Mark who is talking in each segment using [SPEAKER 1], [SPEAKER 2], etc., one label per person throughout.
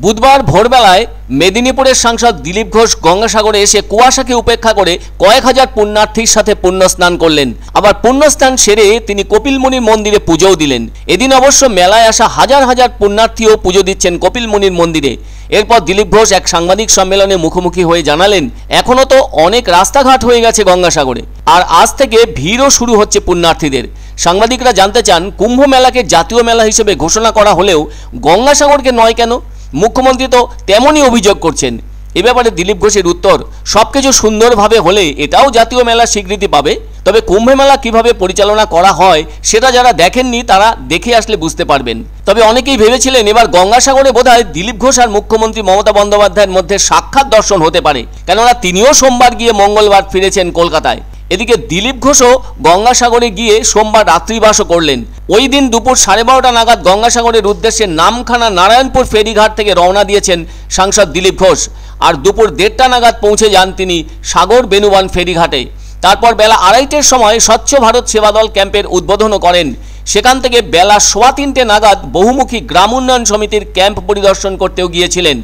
[SPEAKER 1] বুধবার ভোরবেলায় মেদিনীপুরের সাংসদ দিলীপ ঘোষ গঙ্গাসাগরে এসে কুয়াশাকে উপেক্ষা করে কয়েক হাজার পুণ্যার্থীর সাথে পুণ্য স্নান করলেন। আবার পুণ্য স্নান সেরে তিনি কপিলমুনির মন্দিরে পুজোও দিলেন। এদিন অবশ্য মেলায় আসা হাজার হাজার পুণ্যার্থীও পুজো দিচ্ছেন কপিলমুনির মন্দিরে। এরপর দিলীপ ঘোষ এক সাংবাদিক সম্মেলনে মুখোমুখি হয়ে জানালেন, এখনও তো অনেক রাস্তাঘাট হয়ে গেছে গঙ্গাসাগরে, আর আজ থেকে ভিড়ও শুরু হচ্ছে পুণ্যার্থীদের। সাংবাদিকরা জানতে চান, কুম্ভ মেলাকে জাতীয় মেলা হিসেবে ঘোষণা করা হলেও গঙ্গাসাগরকে নয় কেন? মুখ্যমন্ত্রী তো তেমনই অভিযোগ করছেন। এ ব্যাপারে দিলীপ ঘোষের উত্তর, সবকিছু সুন্দরভাবে হলে এটাও জাতীয় মেলার স্বীকৃতি পাবে। তবে কুম্ভ মেলা কিভাবে পরিচালনা করা হয় সেটা যারা দেখেননি তারা দেখে আসলে বুঝতে পারবেন। তবে অনেকেই ভেবেছিলেন এবার গঙ্গাসাগরে বোধহয় দিলীপ ঘোষ আর মুখ্যমন্ত্রী মমতা বন্দ্যোপাধ্যায়ের মধ্যে সাক্ষাৎ দর্শন হতে পারে, কেননা তিনিও সোমবার গিয়ে মঙ্গলবার ফিরেছেন কলকাতায়। এদিকে দিলীপ ঘোষও গঙ্গাসাগরে গিয়ে সোমবার রাত্রিবাসও করলেন। ওই দিন দুপুর 12:30 নাগাদ গঙ্গাসাগরের উদ্দেশ্যে নামখানা নারায়ণপুর ফেরিঘাট থেকে রওনা দিয়েছেন সাংসদ দিলীপ ঘোষ, আর দুপুর 1:30 নাগাদ পৌঁছে যান তিনি সাগর বেনুবান ফেরিঘাটে। তারপর বেলা 2:30টার সময় স্বচ্ছ ভারত সেবাদল ক্যাম্পের উদ্বোধনও করেন। সেখান থেকে বেলা 3:15 নাগাদ বহুমুখী গ্রাম উন্নয়ন সমিতির ক্যাম্প পরিদর্শন করতেও গিয়েছিলেন।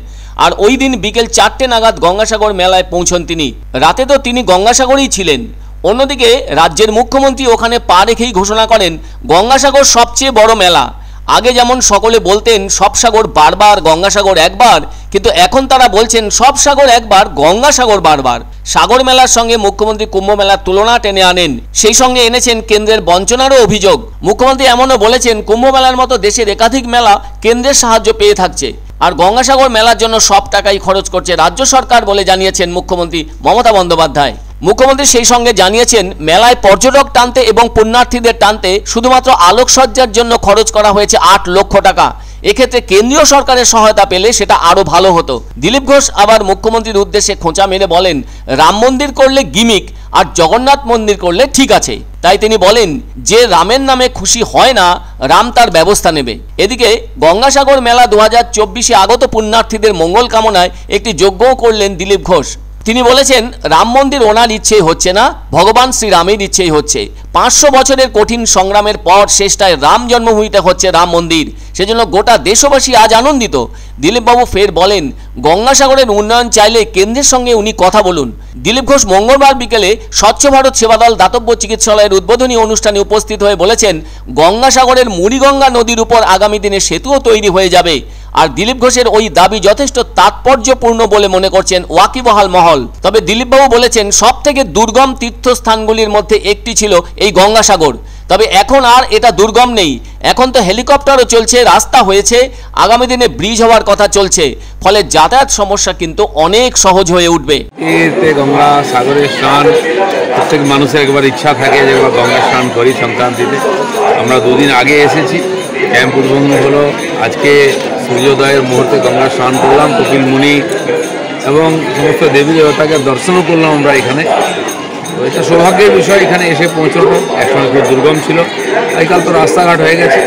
[SPEAKER 1] আর ওই দিন বিকেল 4টে নাগাদ গঙ্গাসাগর মেলায় পৌঁছন তিনি। রাতে তো তিনি গঙ্গাসাগরেই ছিলেন। অন্যদিকে রাজ্যের মুখ্যমন্ত্রী ওখানে পা রেখেই ঘোষণা করেন, গঙ্গাসাগর সবচেয়ে বড় মেলা। আগে যেমন সকলে বলতেন সব সাগর বারবার, গঙ্গাসাগর একবার, কিন্তু এখন তারা বলছেন সব সাগর একবার, গঙ্গাসাগর বারবার। সাগর মেলার সঙ্গে মুখ্যমন্ত্রী কুম্ভ মেলার তুলনা টেনে আনেন। সেই সঙ্গে এনেছেন কেন্দ্রের বঞ্চনারও অভিযোগ। মুখ্যমন্ত্রী এমনও বলেছেন, কুম্ভ মেলার মতো দেশের একাধিক মেলা কেন্দ্রের সাহায্য পেয়ে থাকছে, আর গঙ্গাসাগর মেলার জন্য সব টাকাই খরচ করছে রাজ্য সরকার বলে জানিয়েছেন মুখ্যমন্ত্রী মমতা বন্দ্যোপাধ্যায়। মুখ্যমন্ত্রী সেই সঙ্গে জানিয়েছেন, মেলায় পর্যটক টানতে এবং পুণ্যার্থীদের টানতে শুধুমাত্র আলোকসজ্জার জন্য খরচ করা হয়েছে 8 লক্ষ টাকা। এক্ষেত্রে কেন্দ্রীয় সরকারের সহায়তা পেলে সেটা আরও ভালো হতো। দিলীপ ঘোষ আবার মুখ্যমন্ত্রীর উদ্দেশ্যে খোঁচা মেরে বলেন, রাম মন্দির করলে গিমিক, আর জগন্নাথ মন্দির করলে ঠিক আছে। তাই তিনি বলেন, যে রামের নামে খুশি হয় না, রাম তার ব্যবস্থা নেবে। এদিকে গঙ্গাসাগর মেলা 2024-এ আগত পুণ্যার্থীদের মঙ্গল কামনায় একটি যজ্ঞও করলেন দিলীপ ঘোষ। তিনি বলেছেন, রাম মন্দির ওনার ইচ্ছেই হচ্ছে না, ভগবান শ্রীরামের ইচ্ছেই হচ্ছে। 500 বছরের কঠিন সংগ্রামের পর শেষটায় রাম জন্মভূমিতে হচ্ছে রাম মন্দির, সেজন্য গোটা দেশবাসী আজ আনন্দিত। দিলীপবাবু ফের বলেন, গঙ্গাসাগরের উন্নয়ন চাইলে কেন্দ্রের সঙ্গে উনি কথা বলুন। দিলীপ ঘোষ মঙ্গলবার বিকেলে স্বচ্ছ ভারত সেবাদল দাতব্য চিকিৎসালয়ের উদ্বোধনী অনুষ্ঠানে উপস্থিত হয়ে বলেছেন, গঙ্গাসাগরের মুড়িগঙ্গা নদীর উপর আগামী দিনে সেতুও তৈরি হয়ে যাবে। আর দিলীপ ঘোষের ওই দাবি যথেষ্ট তাৎপর্যপূর্ণ বলে মনে করছেন ওয়াকিবহাল মহল। তবে দিলীপবাবু বলেছেন, সব থেকে দুর্গম তীর্থস্থানগুলির মধ্যে একটি ছিল এই গঙ্গাসাগর। তবে এখন আর এটা দুর্গম নেই, এখন তো হেলিকপ্টারও চলছে, রাস্তা হয়েছে, আগামী দিনে ব্রিজ হওয়ার কথা চলছে, ফলে যাতায়াত সমস্যা কিন্তু অনেক সহজ হয়ে উঠবে।
[SPEAKER 2] এতে গঙ্গা সাগরের স্নান প্রত্যেক মানুষের একবার ইচ্ছা থাকে যে গঙ্গা স্নান করি সংক্রান্তিতে। আমরা 2 দিন আগে এসেছি, ক্যাম্প উদ্বোধন হলো। আজকে সূর্যোদয়ের মুহূর্তে গঙ্গা স্নান করলাম, কপিলমুনি এবং সমস্ত দেবী দেবতাকে দর্শনও করলাম আমরা এখানে। তো এটা সৌভাগ্যের বিষয় এখানে এসে পৌঁছানো। একসময় খুব দুর্গম ছিল, আজকাল তো রাস্তাঘাট হয়ে গেছে।